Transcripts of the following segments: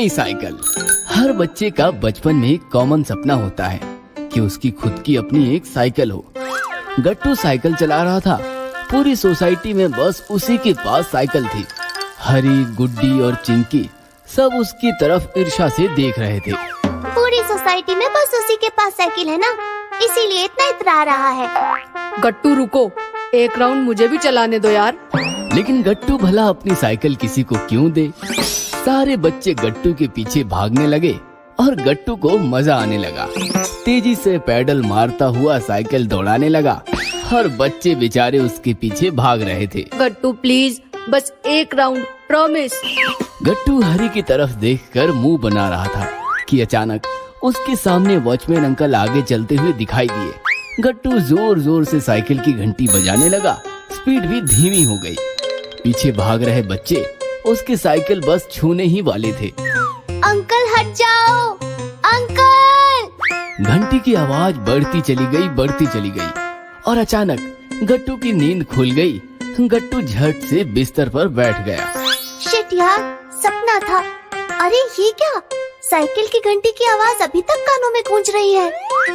नई साइकिल। हर बच्चे का बचपन में एक कॉमन सपना होता है कि उसकी खुद की अपनी एक साइकिल हो। गट्टू साइकिल चला रहा था। पूरी सोसाइटी में बस उसी के पास साइकिल थी। हरी, गुड्डी और चिंकी सब उसकी तरफ ईर्ष्या से देख रहे थे। पूरी सोसाइटी में बस उसी के पास साइकिल है ना, इसीलिए इतना इतरा रहा है। गट्टू रुको, एक राउंड मुझे भी चलाने दो यार। लेकिन गट्टू भला अपनी साइकिल किसी को क्यों दे। सारे बच्चे गट्टू के पीछे भागने लगे और गट्टू को मजा आने लगा। तेजी से पैडल मारता हुआ साइकिल दौड़ाने लगा। हर बच्चे बेचारे उसके पीछे भाग रहे थे। गट्टू प्लीज, बस एक राउंड, प्रॉमिस। गट्टू हरी की तरफ देखकर मुंह बना रहा था कि अचानक उसके सामने वॉचमैन अंकल आगे चलते हुए दिखाई दिए। गट्टू जोर जोर से साइकिल की घंटी बजाने लगा। स्पीड भी धीमी हो गई। पीछे भाग रहे बच्चे उसकी साइकिल बस छूने ही वाले थे। अंकल हट जाओ, अंकल। घंटी की आवाज बढ़ती चली गई और अचानक गट्टू की नींद खुल गई। गट्टू झट से बिस्तर पर बैठ गया। शिट यार, सपना था। अरे ये क्या, साइकिल की घंटी की आवाज अभी तक कानों में गूंज रही है।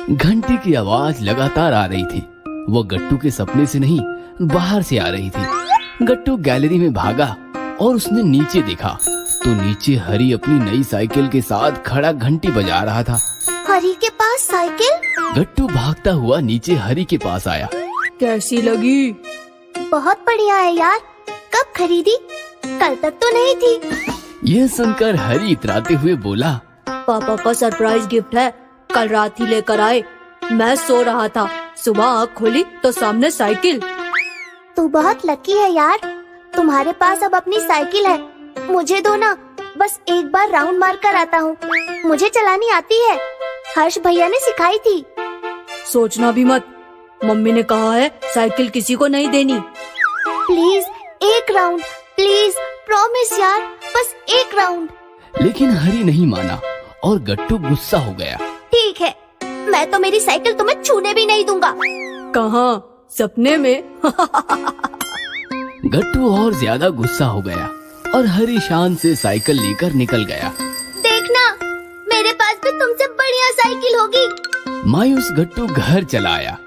घंटी की आवाज लगातार आ रही थी। वो गट्टू के सपने से नहीं, बाहर से आ रही थी। गट्टू गैलरी में भागा और उसने नीचे देखा तो नीचे हरी अपनी नई साइकिल के साथ खड़ा घंटी बजा रहा था। हरी के पास साइकिल? गट्टू भागता हुआ नीचे हरी के पास आया। कैसी लगी? बहुत बढ़िया है यार। कब खरीदी? कल तक तो नहीं थी। यह सुनकर हरी इतराते हुए बोला, पापा का सरप्राइज गिफ्ट है, कल रात ही लेकर आए। मैं सो रहा था, सुबह आँख खोली तो सामने साइकिल। तू बहुत लकी है यार, तुम्हारे पास अब अपनी साइकिल है। मुझे दो ना, बस एक बार राउंड मार कर आता हूँ। मुझे चलानी आती है, हर्ष भैया ने सिखाई थी। सोचना भी मत, मम्मी ने कहा है साइकिल किसी को नहीं देनी। प्लीज एक राउंड, प्लीज, प्रॉमिस यार, बस एक राउंड। लेकिन हरी नहीं माना और गट्टू गुस्सा हो गया। ठीक है, मैं तो मेरी साइकिल तुम्हें छूने भी नहीं दूंगा। कहाँ, सपने में? गट्टू और ज्यादा गुस्सा हो गया और हरी शान से साइकिल लेकर निकल गया। देखना, मेरे पास भी तुमसे बढ़िया साइकिल होगी। मायूस गट्टू घर चला आया।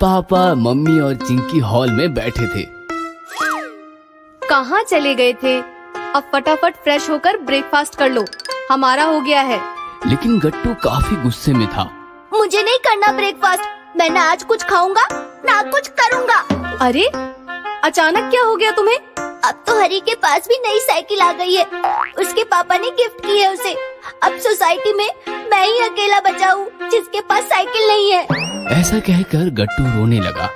पापा, मम्मी और चिंकी हॉल में बैठे थे। कहाँ चले गए थे? अब फटाफट फ्रेश होकर ब्रेकफास्ट कर लो, हमारा हो गया है। लेकिन गट्टू काफी गुस्से में था। मुझे नहीं करना ब्रेकफास्ट, मैं ना आज कुछ खाऊंगा ना कुछ करूंगा। अरे अचानक क्या हो गया तुम्हें? अब तो हरी के पास भी नई साइकिल आ गई है। उसके पापा ने गिफ्ट की है उसे। अब सोसाइटी में मैं ही अकेला बचा हूँ जिसके पास साइकिल नहीं है। ऐसा कहकर गट्टू रोने लगा।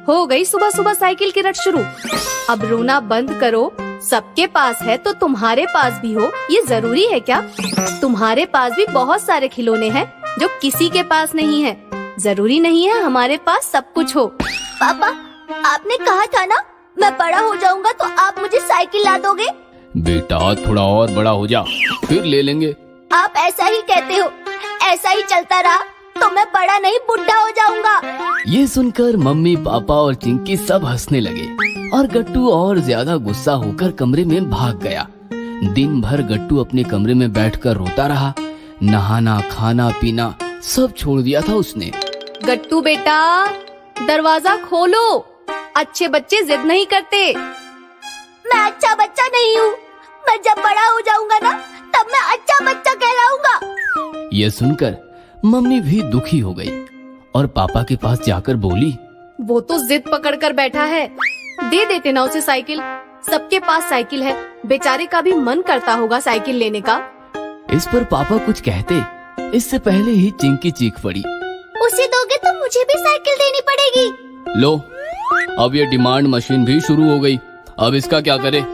हो गई सुबह सुबह साइकिल की रट शुरू। अब रोना बंद करो। सबके पास है तो तुम्हारे पास भी हो, ये जरूरी है क्या? तुम्हारे पास भी बहुत सारे खिलौने हैं जो किसी के पास नहीं है। जरूरी नहीं है हमारे पास सब कुछ हो। पापा, आपने कहा था ना मैं बड़ा हो जाऊंगा तो आप मुझे साइकिल ला दोगे। बेटा थोड़ा और बड़ा हो जा, फिर ले लेंगे। आप ऐसा ही कहते हो, ऐसा ही चलता रहा तो मैं बड़ा नहीं बुढ़ा हो जाऊंगा। ये सुनकर मम्मी, पापा और चिंकी सब हंसने लगे और गट्टू और ज्यादा गुस्सा होकर कमरे में भाग गया। दिन भर गट्टू अपने कमरे में बैठकर रोता रहा। नहाना, खाना, पीना सब छोड़ दिया था उसने। गट्टू बेटा, दरवाजा खोलो। अच्छे बच्चे जिद नहीं करते। मैं अच्छा बच्चा नहीं हूँ। मैं जब बड़ा हो जाऊंगा ना, तब मैं अच्छा बच्चा कहलाऊंगा। ये सुनकर मम्मी भी दुखी हो गई और पापा के पास जाकर बोली, वो तो जिद पकड़ कर बैठा है, दे देते ना उसे साइकिल। सबके पास साइकिल है, बेचारे का भी मन करता होगा साइकिल लेने का। इस पर पापा कुछ कहते, इससे पहले ही चिंकी चीख पड़ी। उसे दोगे तो मुझे भी साइकिल देनी पड़ेगी। लो, अब ये डिमांड मशीन भी शुरू हो गई, अब इसका क्या करे?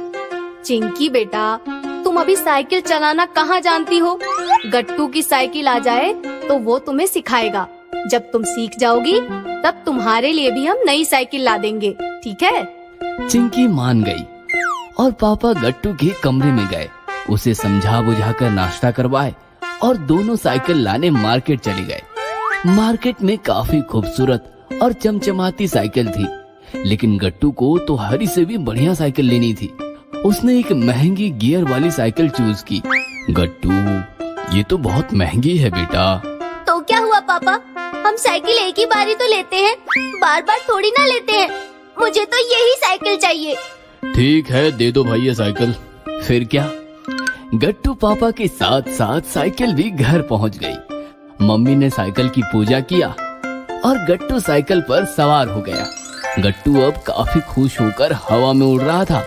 चिंकी बेटा, तुम अभी साइकिल चलाना कहाँ जानती हो? गट्टू की साइकिल आ जाए तो वो तुम्हें सिखाएगा। जब तुम सीख जाओगी तब तुम्हारे लिए भी हम नई साइकिल ला देंगे, ठीक है? चिंकी मान गई और पापा गट्टू के कमरे में गए। उसे समझा बुझाकर नाश्ता करवाए और दोनों साइकिल लाने मार्केट चले गए। मार्केट में काफी खूबसूरत और चमचमाती साइकिल थी, लेकिन गट्टू को तो हरी से भी बढ़िया साइकिल लेनी थी उसने एक महंगी गियर वाली साइकिल चूज की। गट्टू, ये तो बहुत महंगी है बेटा। तो क्या हुआ पापा, हम साइकिल एक ही बारी तो लेते हैं, बार बार थोड़ी ना लेते हैं। मुझे तो यही साइकिल चाहिए। ठीक है, दे दो भाई ये साइकिल। फिर क्या, गट्टू पापा के साथ साथ साइकिल भी घर पहुंच गई। मम्मी ने साइकिल की पूजा किया और गट्टू साइकिल पर सवार हो गया। गट्टू अब काफी खुश होकर हवा में उड़ रहा था।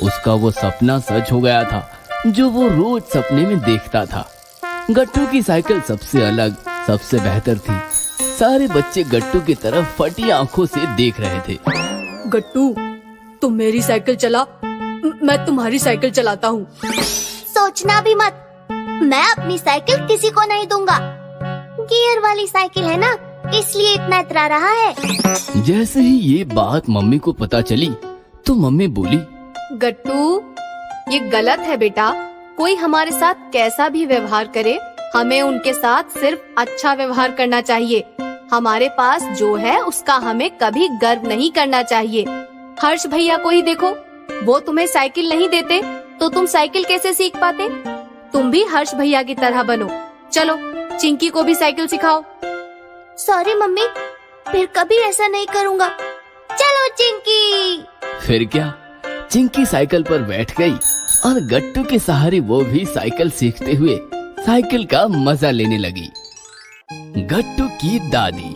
उसका वो सपना सच हो गया था जो वो रोज सपने में देखता था। गट्टू की साइकिल सबसे अलग, सबसे बेहतर थी। सारे बच्चे गट्टू की तरफ फटी आंखों से देख रहे थे। गट्टू, तुम मेरी साइकिल चला, मैं तुम्हारी साइकिल चलाता हूँ। सोचना भी मत, मैं अपनी साइकिल किसी को नहीं दूंगा। गियर वाली साइकिल है ना, इसलिए इतना इतरा रहा है। जैसे ही ये बात मम्मी को पता चली तो मम्मी बोली, गट्टू, ये गलत है बेटा। कोई हमारे साथ कैसा भी व्यवहार करे, हमें उनके साथ सिर्फ अच्छा व्यवहार करना चाहिए। हमारे पास जो है उसका हमें कभी गर्व नहीं करना चाहिए। हर्ष भैया को ही देखो, वो तुम्हें साइकिल नहीं देते तो तुम साइकिल कैसे सीख पाते? तुम भी हर्ष भैया की तरह बनो। चलो, चिंकी को भी साइकिल सिखाओ। सॉरी मम्मी, फिर कभी ऐसा नहीं करूँगा। चलो चिंकी। फिर क्या, चिंकी साइकिल पर बैठ गई और गट्टू के सहारे वो भी साइकिल सीखते हुए साइकिल का मजा लेने लगी। गट्टू की दादी।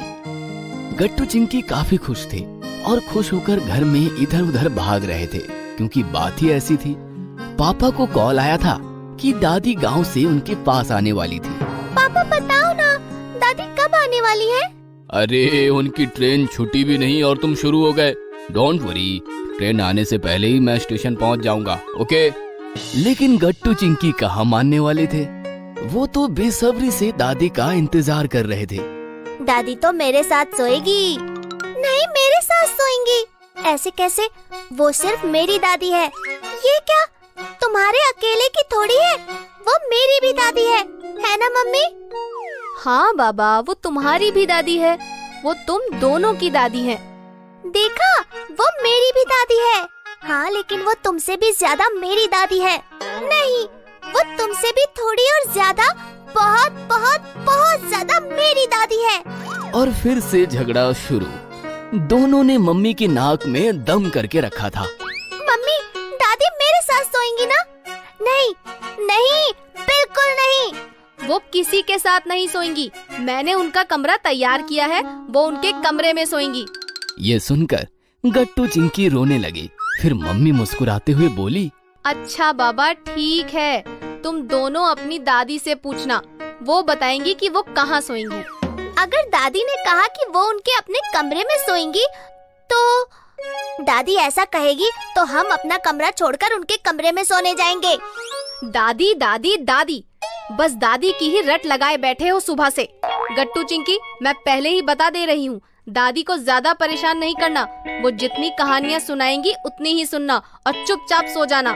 गट्टू चिंकी काफी खुश थे और खुश होकर घर में इधर उधर भाग रहे थे, क्योंकि बात ही ऐसी थी। पापा को कॉल आया था कि दादी गांव से उनके पास आने वाली थी। पापा बताओ ना, दादी कब आने वाली है? अरे, उनकी ट्रेन छुट्टी भी नहीं और तुम शुरू हो गए। डोंट वरी, ट्रेन आने से पहले ही मैं स्टेशन पहुंच जाऊंगा, ओके? लेकिन गट्टू चिंकी कहाँ मानने वाले थे। वो तो बेसब्री से दादी का इंतजार कर रहे थे। दादी तो मेरे साथ सोएगी। नहीं, मेरे साथ सोएंगी। ऐसे कैसे? वो सिर्फ मेरी दादी है। ये क्या, तुम्हारे अकेले की थोड़ी है, वो मेरी भी दादी है ना मम्मी? हाँ बाबा, वो तुम्हारी भी दादी है। वो तुम दोनों की दादी है। देखा, वो मेरी भी दादी है। हाँ, लेकिन वो तुमसे भी ज्यादा मेरी दादी है। नहीं, वो तुमसे भी थोड़ी और ज्यादा, बहुत बहुत बहुत ज्यादा मेरी दादी है। और फिर से झगड़ा शुरू। दोनों ने मम्मी की नाक में दम करके रखा था। मम्मी, दादी मेरे साथ सोएंगी ना? नहीं नहीं, बिल्कुल नहीं। वो किसी के साथ नहीं सोएंगी। मैंने उनका कमरा तैयार किया है, वो उनके कमरे में सोएंगी। ये सुनकर गट्टू चिंकी रोने लगी। फिर मम्मी मुस्कुराते हुए बोली, अच्छा बाबा, ठीक है, तुम दोनों अपनी दादी से पूछना, वो बताएंगी कि वो कहाँ सोएंगी। अगर दादी ने कहा कि वो उनके अपने कमरे में सोएंगी, तो दादी ऐसा कहेगी तो हम अपना कमरा छोड़कर उनके कमरे में सोने जाएंगे। दादी दादी दादी, बस दादी की ही रट लगाए बैठे हो सुबह से। गट्टू चिंकी, मैं पहले ही बता दे रही हूँ, दादी को ज्यादा परेशान नहीं करना। वो जितनी कहानियाँ सुनाएंगी उतनी ही सुनना और चुपचाप सो जाना।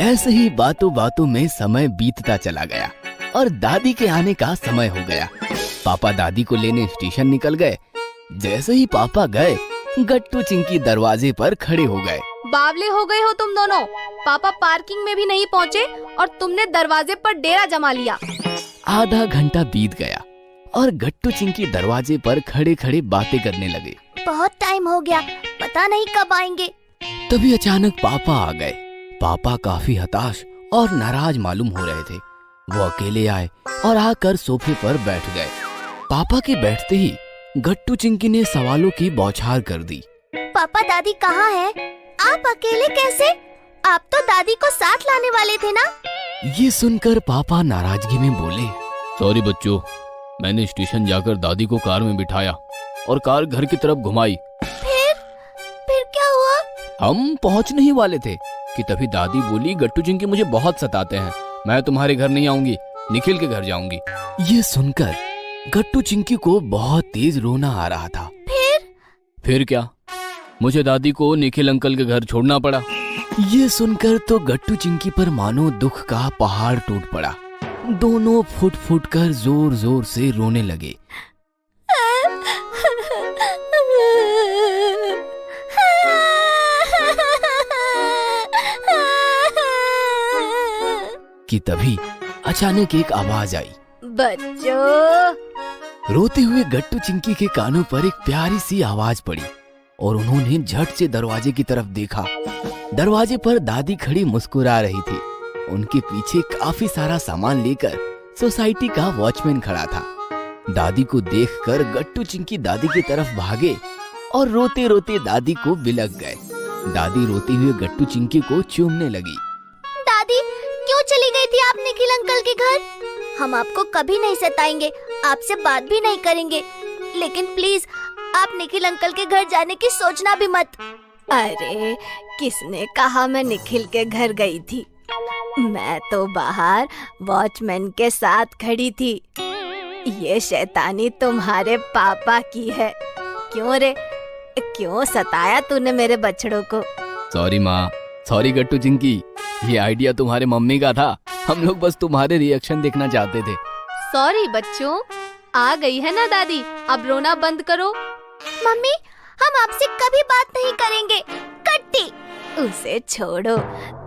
ऐसे ही बातों बातों में समय बीतता चला गया और दादी के आने का समय हो गया। पापा दादी को लेने स्टेशन निकल गए। जैसे ही पापा गए, गट्टू चिंकी दरवाजे पर खड़े हो गए। बावले हो गए हो तुम दोनों। पापा पार्किंग में भी नहीं पहुँचे और तुमने दरवाजे पर डेरा जमा लिया। आधा घंटा बीत गया और गट्टू चिंकी दरवाजे पर खड़े खड़े बातें करने लगे। बहुत टाइम हो गया, पता नहीं कब आएंगे। तभी अचानक पापा आ गए। पापा काफी हताश और नाराज मालूम हो रहे थे। वो अकेले आए और आकर सोफे पर बैठ गए। पापा के बैठते ही गट्टू चिंकी ने सवालों की बौछार कर दी। पापा दादी कहाँ है? आप अकेले कैसे? आप तो दादी को साथ लाने वाले थे ना? ये सुनकर पापा नाराजगी में बोले, सॉरी बच्चों, मैंने स्टेशन जाकर दादी को कार में बिठाया और कार घर की तरफ घुमाई। फिर क्या हुआ? हम पहुंचने ही वाले थे कि तभी दादी बोली, गट्टू चिंकी मुझे बहुत सताते हैं, मैं तुम्हारे घर नहीं आऊंगी, निखिल के घर जाऊंगी। ये सुनकर गट्टू चिंकी को बहुत तेज रोना आ रहा था। फिर क्या, मुझे दादी को निखिल अंकल के घर छोड़ना पड़ा। ये सुनकर तो गट्टू चिंकी पर मानो दुख का पहाड़ टूट पड़ा। दोनों फुट फुट कर जोर जोर से रोने लगे। कि तभी अचानक एक आवाज आई। बच्चों, रोते हुए गट्टू चिंकी के कानों पर एक प्यारी सी आवाज पड़ी और उन्होंने झट से दरवाजे की तरफ देखा। दरवाजे पर दादी खड़ी मुस्कुरा रही थी। उनके पीछे काफी सारा सामान लेकर सोसाइटी का वॉचमैन खड़ा था। दादी को देखकर गट्टू चिंकी दादी की तरफ भागे और रोते रोते दादी को बिलक गए। दादी रोती हुए गट्टू चिंकी को चूमने लगी। दादी, क्यों चली गई थी आप निखिल अंकल के घर? हम आपको कभी नहीं सताएंगे, आपसे बात भी नहीं करेंगे, लेकिन प्लीज आप निखिल अंकल के घर जाने की सोचना भी मत। अरे किसने कहा मैं निखिल के घर गई थी? मैं तो बाहर वॉचमैन के साथ खड़ी थी। ये शैतानी तुम्हारे पापा की है। क्यों रे, क्यों सताया तूने मेरे बछड़ों को? सॉरी माँ, सॉरी गट्टू चिंकी, ये आइडिया तुम्हारे मम्मी का था। हम लोग बस तुम्हारे रिएक्शन देखना चाहते थे। सॉरी बच्चों, आ गई है ना दादी, अब रोना बंद करो। मम्मी, हम आपसे कभी बात नहीं करेंगे। कट्टी, उसे छोड़ो,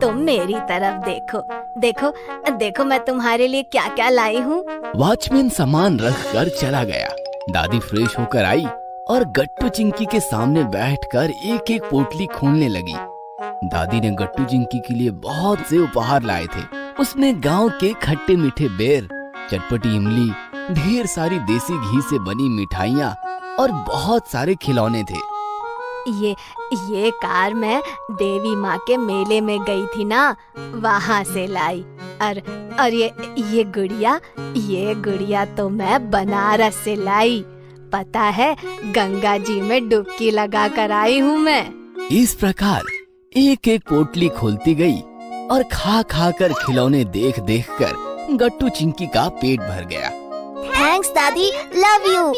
तुम मेरी तरफ देखो। देखो देखो मैं तुम्हारे लिए क्या क्या लाई हूँ। वॉचमैन सामान रख कर चला गया। दादी फ्रेश होकर आई और गट्टू चिंकी के सामने बैठकर एक एक पोटली खोलने लगी। दादी ने गट्टू चिंकी के लिए बहुत से उपहार लाए थे। उसमें गांव के खट्टे मीठे बेर, चटपटी इमली, ढेर सारी देसी घी से बनी मिठाइयाँ और बहुत सारे खिलौने थे। ये कार मैं देवी माँ के मेले में गई थी ना, वहाँ से लाई। और ये गुड़िया तो मैं बनारस से लाई। पता है, गंगा जी में डुबकी लगा कर आई हूँ मैं। इस प्रकार एक एक पोटली खोलती गई और खा खा कर खिलौने देख देख कर गट्टू चिंकी का पेट भर गया। थैंक्स दादी, love you.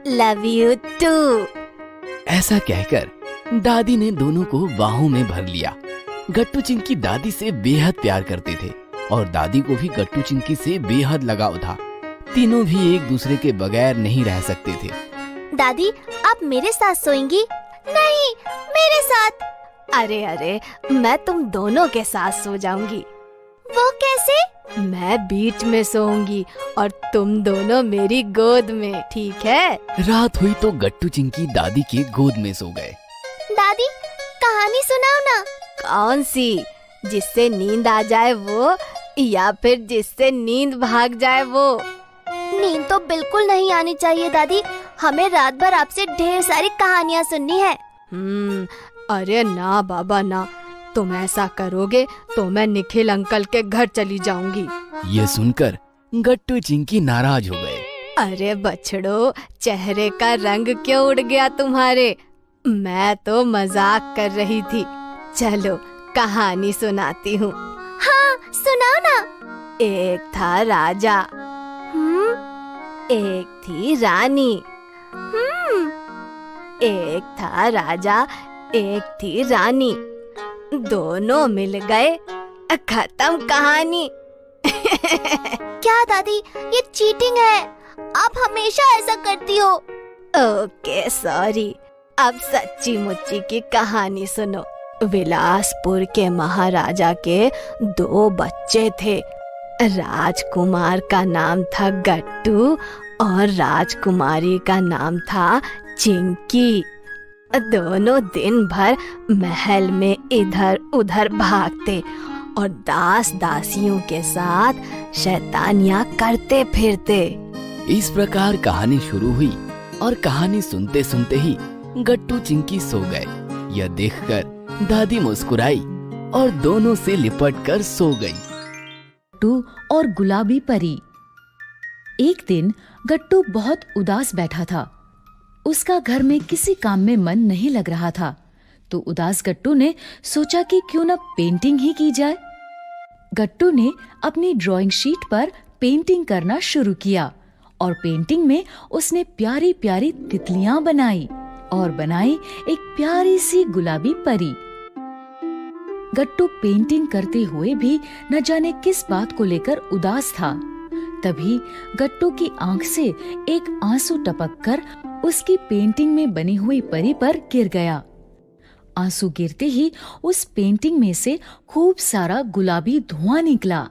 Love you too. ऐसा कहकर दादी ने दोनों को बाहों में भर लिया। गट्टू चिंकी दादी से बेहद प्यार करते थे और दादी को भी गट्टू चिंकी से बेहद लगाव था। तीनों भी एक दूसरे के बगैर नहीं रह सकते थे। दादी, आप मेरे साथ सोएंगी? नहीं, मेरे साथ। अरे मैं तुम दोनों के साथ सो जाऊंगी। वो कैसे? मैं बीच में सोऊंगी और तुम दोनों मेरी गोद में, ठीक है? रात हुई तो गट्टू चिंकी दादी के गोद में सो गए। दादी, कहानी सुनाओ ना। कौन सी? जिससे नींद आ जाए वो, या फिर जिससे नींद भाग जाए वो? नींद तो बिल्कुल नहीं आनी चाहिए दादी, हमें रात भर आपसे ढेर सारी कहानियाँ सुननी है। अरे ना बाबा ना, तुम ऐसा करोगे तो मैं निखिल अंकल के घर चली जाऊंगी। ये सुनकर गट्टू चिंकी नाराज हो गए। अरे बछड़ो, चेहरे का रंग क्यों उड़ गया तुम्हारे? मैं तो मजाक कर रही थी। चलो कहानी सुनाती हूँ। हाँ, सुनाओ ना। एक था राजा, एक थी रानी। एक था राजा, एक थी रानी, दोनों मिल गए, खत्म कहानी। क्या दादी, ये चीटिंग है। आप हमेशा ऐसा करती हो। Okay sorry. अब सच्ची मुच्ची की कहानी सुनो। विलासपुर के महाराजा के 2 बच्चे थे। राजकुमार का नाम था गट्टू और राजकुमारी का नाम था चिंकी। दोनों दिन भर महल में इधर उधर भागते और दास दासियों के साथ शैतानियां करते फिरते। इस प्रकार कहानी शुरू हुई और कहानी सुनते सुनते ही गट्टू चिंकी सो गए। यह देखकर दादी मुस्कुराई और दोनों से लिपट कर सो गई। गट्टू और गुलाबी परी। एक दिन गट्टू बहुत उदास बैठा था। उसका घर में किसी काम में मन नहीं लग रहा था, तो उदास गट्टू ने सोचा कि क्यों न पेंटिंग ही की जाए। गट्टू ने अपनी ड्राइंग शीट पर पेंटिंग करना शुरू किया और पेंटिंग में उसने प्यारी प्यारी तितलियां बनाई और बनाई एक प्यारी सी गुलाबी परी। गट्टू पेंटिंग करते हुए भी न जाने किस बात को लेकर उदास था। तभी गट्टू की आंख से एक आंसू टपककर उसकी पेंटिंग में बनी हुई परी पर गिर गया। आंसू गिरते ही उस पेंटिंग में से खूब सारा गुलाबी धुआं निकला।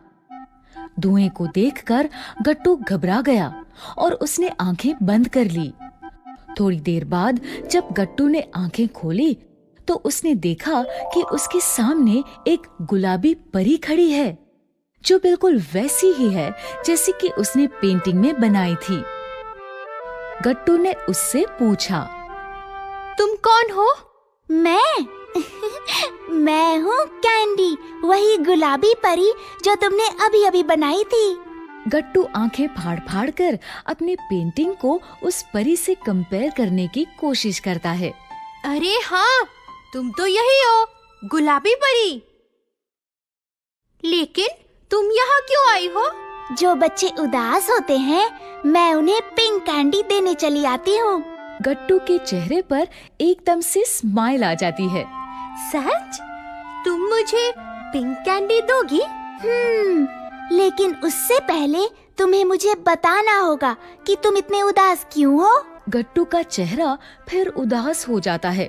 धुएं को देखकर गट्टू घबरा गया और उसने आंखें बंद कर ली। थोड़ी देर बाद जब गट्टू ने आंखें खोली तो उसने देखा कि उसके सामने एक गुलाबी परी खड़ी है, जो बिल्कुल वैसी ही है जैसी कि उसने पेंटिंग में बनाई थी। गट्टू ने उससे पूछा, तुम कौन हो? मैं मैं हूँ कैंडी, वही गुलाबी परी जो तुमने अभी अभी बनाई थी। गट्टू आंखें फाड़ फाड़ कर अपने पेंटिंग को उस परी से कंपेयर करने की कोशिश करता है। अरे हाँ, तुम तो यही हो, गुलाबी परी। लेकिन तुम यहाँ क्यों आई हो? जो बच्चे उदास होते हैं, मैं उन्हें पिंक कैंडी देने चली आती हूँ। गट्टू के चेहरे पर एकदम से स्माइल आ जाती है। सच? तुम मुझे पिंक कैंडी दोगी? लेकिन उससे पहले तुम्हें मुझे बताना होगा कि तुम इतने उदास क्यों हो। गट्टू का चेहरा फिर उदास हो जाता है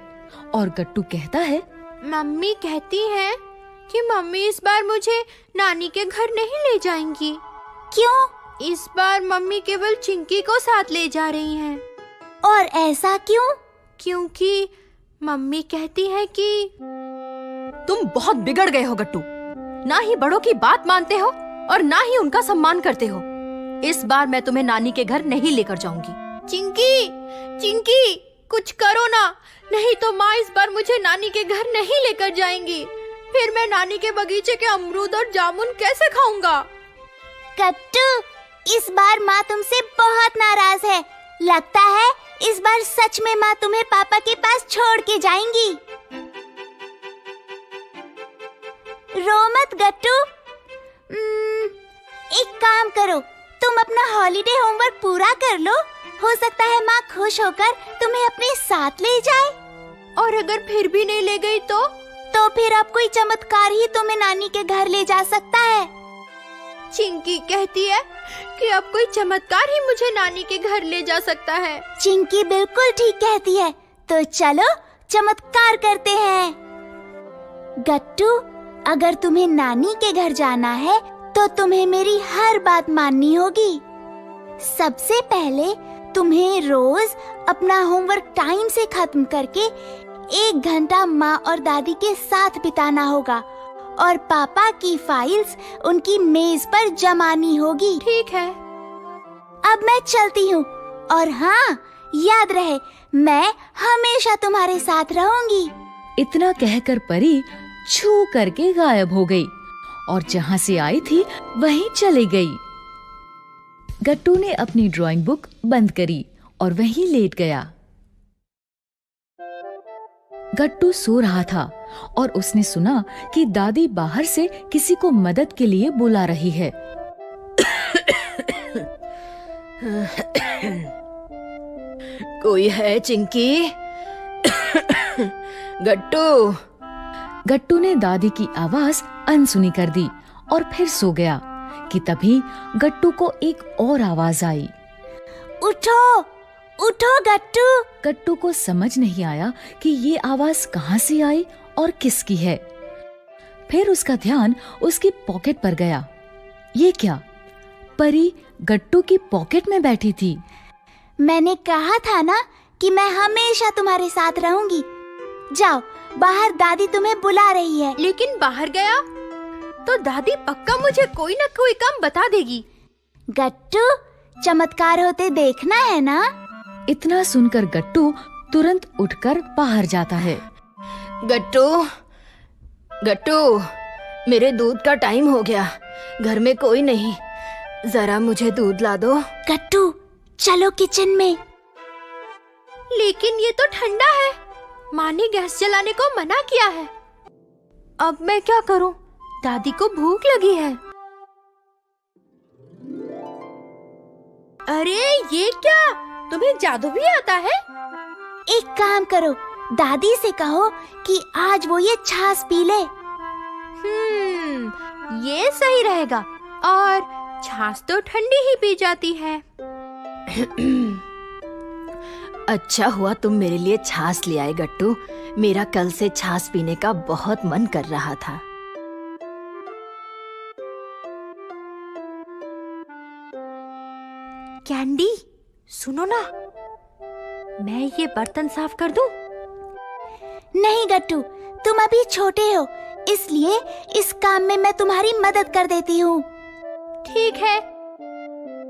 और गट्टू कहता है, मम्मी कहती हैं कि मम्मी इस बार मुझे नानी के घर नहीं ले जाएंगी। क्यों? इस बार मम्मी केवल चिंकी को साथ ले जा रही हैं। और ऐसा क्यों? क्योंकि मम्मी कहती है कि तुम बहुत बिगड़ गए हो गट्टू। ना ही बड़ों की बात मानते हो और ना ही उनका सम्मान करते हो। इस बार मैं तुम्हें नानी के घर नहीं लेकर जाऊंगी। चिंकी, चिंकी, कुछ करो ना, नहीं तो माँ इस बार मुझे नानी के घर नहीं लेकर जाएंगी। फिर मैं नानी के बगीचे के अमरूद और जामुन कैसे खाऊंगा? गट्टू, इस बार माँ तुमसे बहुत नाराज है। लगता है इस बार सच में माँ तुम्हें पापा के पास छोड़ के जाएंगी। रो मत गट्टू। एक काम करो, तुम अपना हॉलिडे होमवर्क पूरा कर लो। हो सकता है माँ खुश होकर तुम्हें अपने साथ ले जाए। और अगर फिर भी नहीं ले गई तो फिर अब कोई चमत्कार ही तुम्हें नानी के घर ले जा सकता है। चिंकी कहती है कि अब कोई चमत्कार ही मुझे नानी के घर ले जा सकता है। चिंकी बिल्कुल ठीक कहती है, तो चलो चमत्कार करते हैं। गट्टू, अगर तुम्हें नानी के घर जाना है तो तुम्हें मेरी हर बात माननी होगी। सबसे पहले तुम्हें रोज अपना होमवर्क टाइम से खत्म करके 1 घंटा माँ और दादी के साथ बिताना होगा और पापा की फाइल्स उनकी मेज पर जमानी होगी। ठीक है। अब मैं चलती हूँ और हाँ, याद रहे मैं हमेशा तुम्हारे साथ रहूंगी। इतना कहकर परी छू करके गायब हो गई और जहाँ से आई थी वहीं चली गई। गट्टू ने अपनी ड्राइंग बुक बंद करी और वहीं लेट गया। गट्टू सो रहा था और उसने सुना कि दादी बाहर से किसी को मदद के लिए बुला रही है। कोई है चिंकी? गट्टू। गट्टू ने दादी की आवाज अनसुनी कर दी और फिर सो गया कि तभी गट्टू को एक और आवाज आई। उठो, उठो गट्टू। गट्टू को समझ नहीं आया कि ये आवाज कहाँ से आई और किसकी है। फिर उसका ध्यान उसकी पॉकेट पर गया। ये क्या? परी गट्टू की पॉकेट में बैठी थी। मैंने कहा था ना कि मैं हमेशा तुम्हारे साथ रहूंगी। जाओ, बाहर दादी तुम्हें बुला रही है। लेकिन बाहर गया तो दादी पक्का मुझे कोई ना कोई काम बता देगी। गट्टू, चमत्कार होते देखना है ना। इतना सुनकर गट्टू तुरंत उठकर बाहर जाता है। गट्टू, गट्टू, मेरे दूध का टाइम हो गया। घर में कोई नहीं, जरा मुझे दूध ला दो। गट्टू, चलो किचन में। लेकिन ये तो ठंडा है, माँ ने गैस जलाने को मना किया है। अब मैं क्या करूं? दादी को भूख लगी है। अरे ये क्या, तुम्हें जादू भी आता है? एक काम करो, दादी से कहो कि आज वो ये छाछ पी ले। ये सही रहेगा। और छाछ तो ठंडी ही पी जाती है। अच्छा हुआ तुम मेरे लिए छाछ ले आए गट्टू। मेरा कल से छाछ पीने का बहुत मन कर रहा था। कैंडी, सुनो ना, मैं ये बर्तन साफ कर दूं? नहीं गट्टू, तुम अभी छोटे हो, इसलिए इस काम में मैं तुम्हारी मदद कर देती हूँ। ठीक है,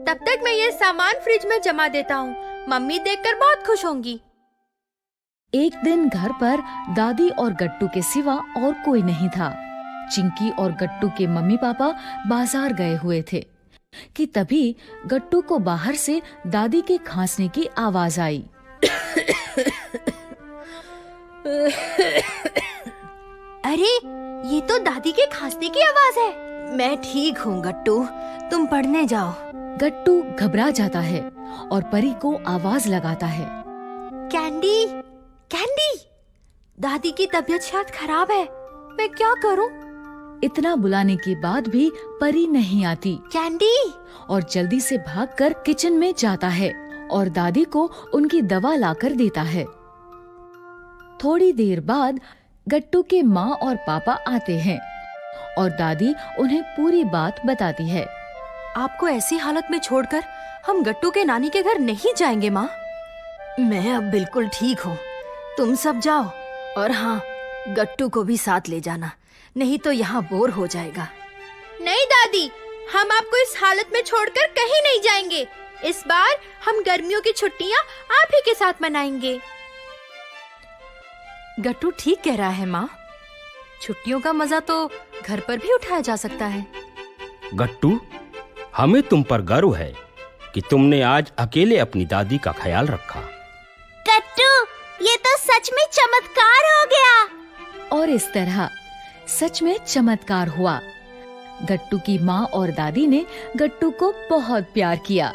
तब तक मैं ये सामान फ्रिज में जमा देता हूँ। मम्मी देखकर बहुत खुश होंगी। एक दिन घर पर दादी और गट्टू के सिवा और कोई नहीं था। चिंकी और गट्टू के मम्मी पापा बाजार गए हुए थे कि तभी गट्टू को बाहर से दादी के खांसने की आवाज आई। अरे, ये तो दादी के खांसने की आवाज है। मैं ठीक हूँ गट्टू, तुम पढ़ने जाओ। गट्टू घबरा जाता है और परी को आवाज लगाता है। कैंडी, कैंडी, दादी की तबीयत शायद खराब है, मैं क्या करूं? इतना बुलाने के बाद भी परी नहीं आती कैंडी, और जल्दी से भागकर किचन में जाता है और दादी को उनकी दवा लाकर देता है। थोड़ी देर बाद गट्टू के माँ और पापा आते हैं और दादी उन्हें पूरी बात बताती है। आपको ऐसी हालत में छोड़कर हम गट्टू के नानी के घर नहीं जाएंगे माँ। मैं अब बिल्कुल ठीक हूँ, तुम सब जाओ, और हाँ, गट्टू को भी साथ ले जाना, नहीं तो यहाँ बोर हो जाएगा। नहीं दादी, हम आपको इस हालत में छोड़कर कहीं नहीं जाएंगे। इस बार हम गर्मियों की छुट्टियाँ आप ही के साथ मनाएंगे। गट्टू ठीक कह रहा है माँ, छुट्टियों का मजा तो घर पर भी उठाया जा सकता है। गट्टू, हमें तुम पर गर्व है कि तुमने आज अकेले अपनी दादी का ख्याल रखा। गट्टू, ये तो सच में चमत्कार हो गया। और इस तरह सच में चमत्कार हुआ। गट्टू की माँ और दादी ने गट्टू को बहुत प्यार किया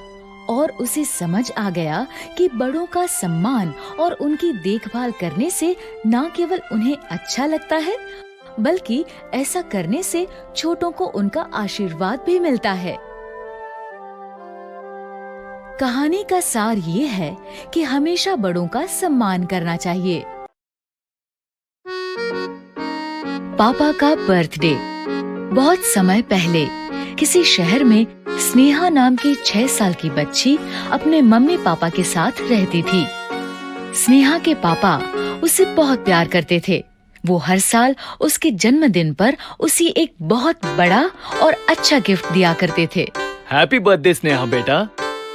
और उसे समझ आ गया कि बड़ों का सम्मान और उनकी देखभाल करने से न केवल उन्हें अच्छा लगता है, बल्कि ऐसा करने से छोटों को उनका आशीर्वाद भी मिलता है। कहानी का सार ये है कि हमेशा बड़ों का सम्मान करना चाहिए। पापा का बर्थडे। बहुत समय पहले किसी शहर में स्नेहा नाम की 6 साल की बच्ची अपने मम्मी पापा के साथ रहती थी। स्नेहा के पापा उसे बहुत प्यार करते थे। वो हर साल उसके जन्मदिन पर उसे एक बहुत बड़ा और अच्छा गिफ्ट दिया करते थे। हैप्पी बर्थडे स्नेहा बेटा।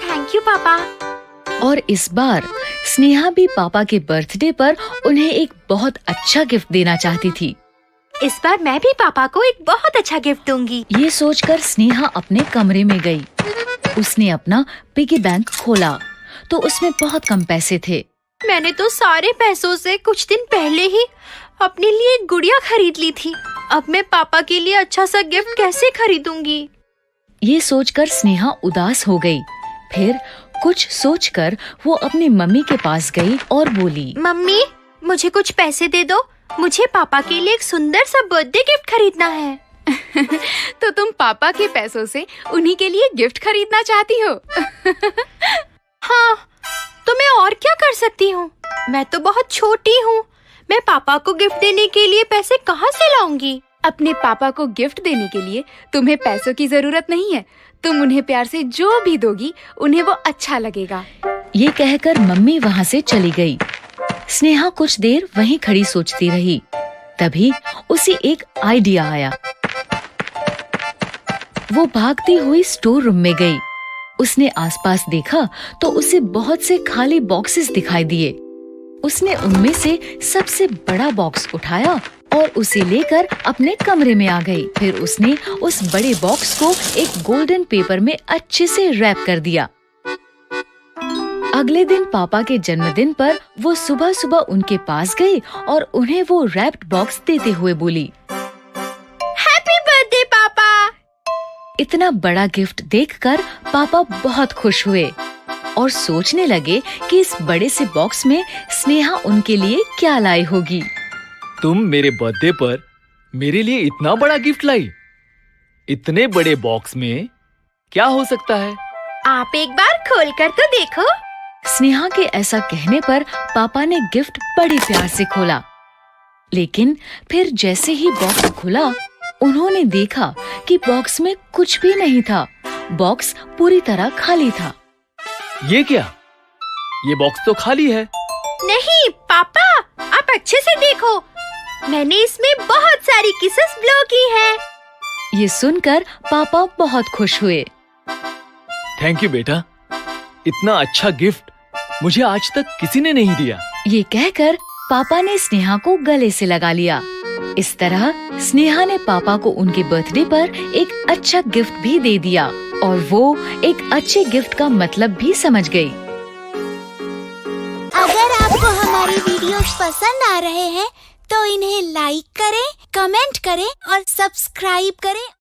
थैंक यू पापा। और इस बार स्नेहा भी पापा के बर्थडे पर उन्हें एक बहुत अच्छा गिफ्ट देना चाहती थी। इस बार मैं भी पापा को एक बहुत अच्छा गिफ्ट दूंगी। ये सोचकर स्नेहा अपने कमरे में गई। उसने अपना पिगी बैंक खोला तो उसमें बहुत कम पैसे थे। मैंने तो सारे पैसों से कुछ दिन पहले ही अपने लिए एक गुड़िया खरीद ली थी। अब मैं पापा के लिए अच्छा सा गिफ्ट कैसे खरीदूंगी? ये सोचकर स्नेहा उदास हो गई। फिर कुछ सोचकर वो अपनी मम्मी के पास गई और बोली, मम्मी, मुझे कुछ पैसे दे दो, मुझे पापा के लिए एक सुंदर सा बर्थडे गिफ्ट खरीदना है। तो तुम पापा के पैसों से उन्हीं के लिए गिफ्ट खरीदना चाहती हो? हाँ, तो मैं और क्या कर सकती हूँ? मैं तो बहुत छोटी हूँ, मैं पापा को गिफ्ट देने के लिए पैसे कहाँ से लाऊंगी? अपने पापा को गिफ्ट देने के लिए तुम्हें पैसों की जरूरत नहीं है। तुम उन्हें प्यार से जो भी दोगी उन्हें वो अच्छा लगेगा। ये कहकर मम्मी वहाँ से चली गई। स्नेहा कुछ देर वहीं खड़ी सोचती रही। तभी उसे एक आइडिया आया। वो भागती हुई स्टोर रूम में गई। उसने आसपास देखा तो उसे बहुत से खाली बॉक्सेस दिखाई दिए। उसने उनमें से सबसे बड़ा बॉक्स उठाया और उसे लेकर अपने कमरे में आ गई। फिर उसने उस बड़े बॉक्स को एक गोल्डन पेपर में अच्छे से रैप कर दिया। अगले दिन पापा के जन्मदिन पर वो सुबह सुबह उनके पास गई और उन्हें वो रैप्ड बॉक्स देते हुए बोली, हैप्पी बर्थडे पापा। इतना बड़ा गिफ्ट देखकर पापा बहुत खुश हुए और सोचने लगे कि इस बड़े से बॉक्स में स्नेहा उनके लिए क्या लाई होगी। तुम मेरे बर्थडे पर मेरे लिए इतना बड़ा गिफ्ट लाई? इतने बड़े बॉक्स में क्या हो सकता है? आप एक बार खोल कर तो देखो। स्नेहा के ऐसा कहने पर पापा ने गिफ्ट बड़े प्यार से खोला, लेकिन फिर जैसे ही बॉक्स खुला उन्होंने देखा कि बॉक्स में कुछ भी नहीं था। बॉक्स पूरी तरह खाली था। ये क्या? ये बॉक्स तो खाली है। नहीं पापा, आप अच्छे से देखो, मैंने इसमें बहुत सारी किसेस ब्लो की हैं। ये सुनकर पापा बहुत खुश हुए। थैंक यू बेटा, इतना अच्छा गिफ्ट मुझे आज तक किसी ने नहीं दिया। ये कहकर पापा ने स्नेहा को गले से लगा लिया। इस तरह स्नेहा ने पापा को उनके बर्थडे पर एक अच्छा गिफ्ट भी दे दिया और वो एक अच्छे गिफ्ट का मतलब भी समझ गई। अगर आपको हमारी वीडियोस पसंद आ रहे हैं तो इन्हें लाइक करें, कमेंट करें और सब्सक्राइब करें